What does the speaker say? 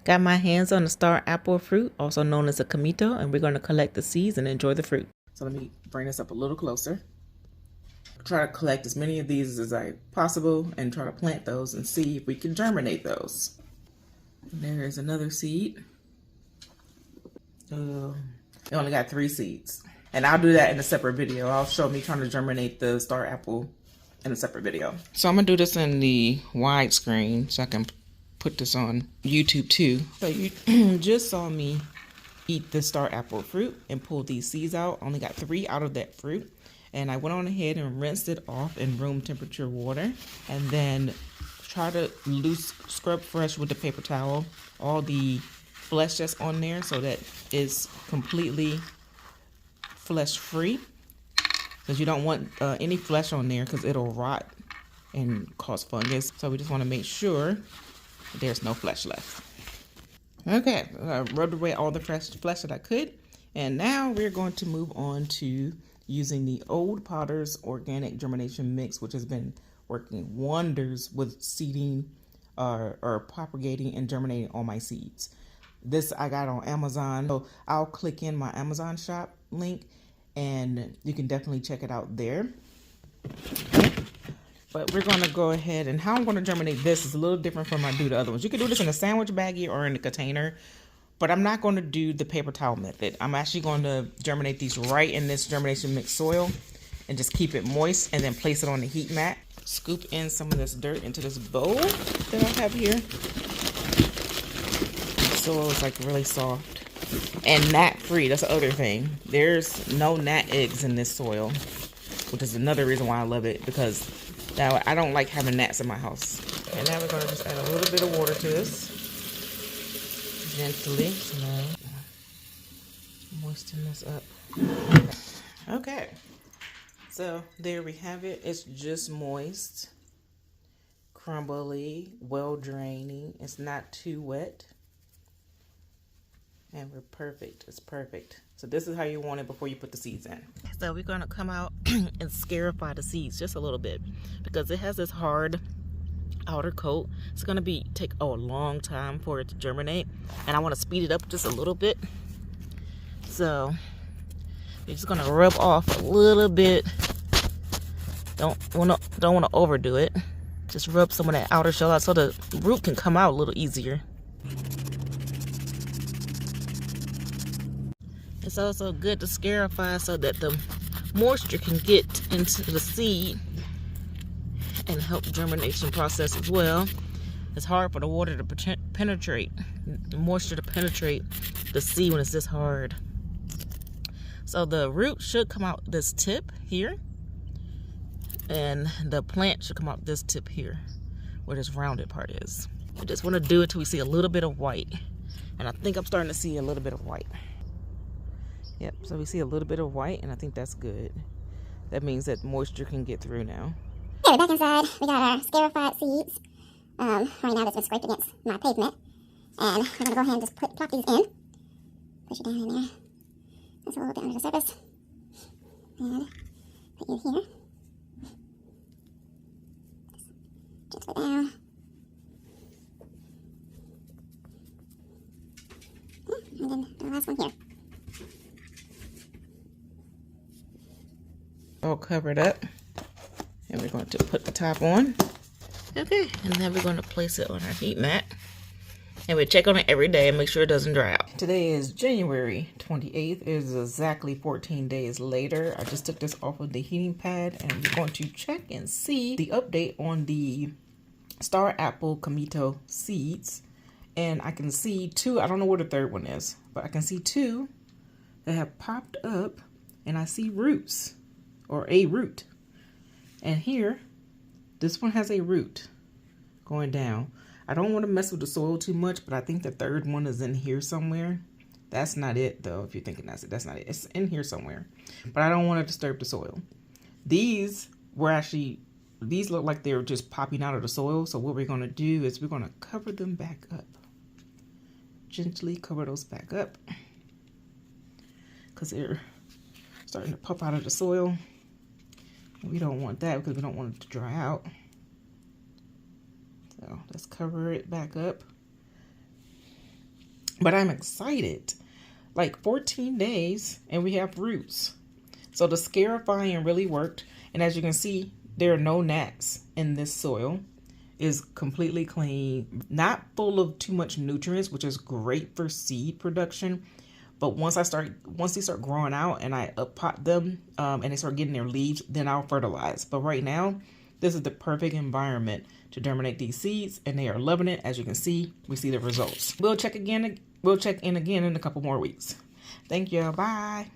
Got my hands on the star apple fruit, also known as a Caimito, and we're going to collect the seeds and enjoy the fruit. So let me bring this up a little closer. Try to collect as many of these as I possible and try to plant those and see if we can germinate those. And there is another seed. It only got 3 seeds. And I'll do that in a separate video. I'll show me trying to germinate the star apple in a separate video. So I'm going to do this in the widescreen so I can put this on YouTube too. So you just saw me eat the star apple fruit and pull these seeds out. Only got 3 out of that fruit. And I went on ahead and rinsed it off in room temperature water. And then try to scrub fresh with the paper towel all the flesh that's on there so that it's completely flesh free. Because you don't want any flesh on there because it'll rot and cause fungus. So we just want to make sure there's no flesh left. Okay, I rubbed away all the fresh flesh that I could. And now we're going to move on to using the Old Potter's Organic Germination Mix, which has been working wonders with seeding or propagating and germinating all my seeds. This I got on Amazon, so I'll click in my Amazon shop link and you can definitely check it out there. But we're going to go ahead, and how I'm going to germinate this is a little different from I do the other ones. You can do this in a sandwich baggie or in a container, but I'm not going to do the paper towel method. I'm actually going to germinate these right in this germination mix soil and just keep it moist and then place it on the heat mat. Scoop in some of this dirt into this bowl that I have here. The soil is like really soft and gnat free. That's the other thing. There's no gnat eggs in this soil, which is another reason why I love it, because now I don't like having gnats in my house. And now we're going to just add a little bit of water to this. Gently, slow. Moisten this up. Okay. So there we have it. It's just moist, crumbly, well draining. It's not too wet. And we're perfect. It's perfect. So this is how you want it before you put the seeds in. So we're going to come out and scarify the seeds just a little bit because it has this hard outer coat. It's going to take a long time for it to germinate, and I want to speed it up just a little bit. So you're just going to rub off a little bit. Don't want to overdo it. Just rub some of that outer shell out so the root can come out a little easier. It's also good to scarify so that the moisture can get into the seed and help the germination process as well. It's hard for the water to penetrate, the moisture to penetrate the seed when it's this hard. So the root should come out this tip here, and the plant should come out this tip here, where this rounded part is. We just want to do it till we see a little bit of white, and I think I'm starting to see a little bit of white. Yep, so we see a little bit of white, and I think that's good. That means that moisture can get through now. Okay, we're back inside. We got our scarified seeds. Right now that's been scraped against my pavement. And we're going to go ahead and just plop these in. Push it down in there. That's a little bit under the surface. And put you here. Just put down. And then the last one here. All covered up. And we're going to put the top on. Okay, and then we're going to place it on our heat mat. And we check on it every day and make sure it doesn't dry out. Today is January 28th. It is exactly 14 days later. I just took this off of the heating pad, and we're going to check and see the update on the star apple Caimito seeds. And I can see 2, I don't know where the third one is, but I can see 2 that have popped up, and I see roots, or a root. And here, this one has a root going down. I don't want to mess with the soil too much, but I think the third one is in here somewhere. That's not it, though, if you're thinking that's it. That's not it. It's in here somewhere. But I don't want to disturb the soil. These look like they were just popping out of the soil. So what we're going to do is we're going to cover them back up. Gently cover those back up, because they're starting to pop out of the soil. We don't want that because we don't want it to dry out. So let's cover it back up. But I'm excited. Like 14 days and we have roots. So the Scarifying really worked. And as you can see, there are no gnats in this soil. It's completely clean, not full of too much nutrients, which is great for seed production. But once they start growing out and I pot them and they start getting their leaves, then I'll fertilize. But right now, this is the perfect environment to germinate these seeds, and they are loving it. As you can see, we see the results. We'll check in again in a couple more weeks. Thank you. Bye.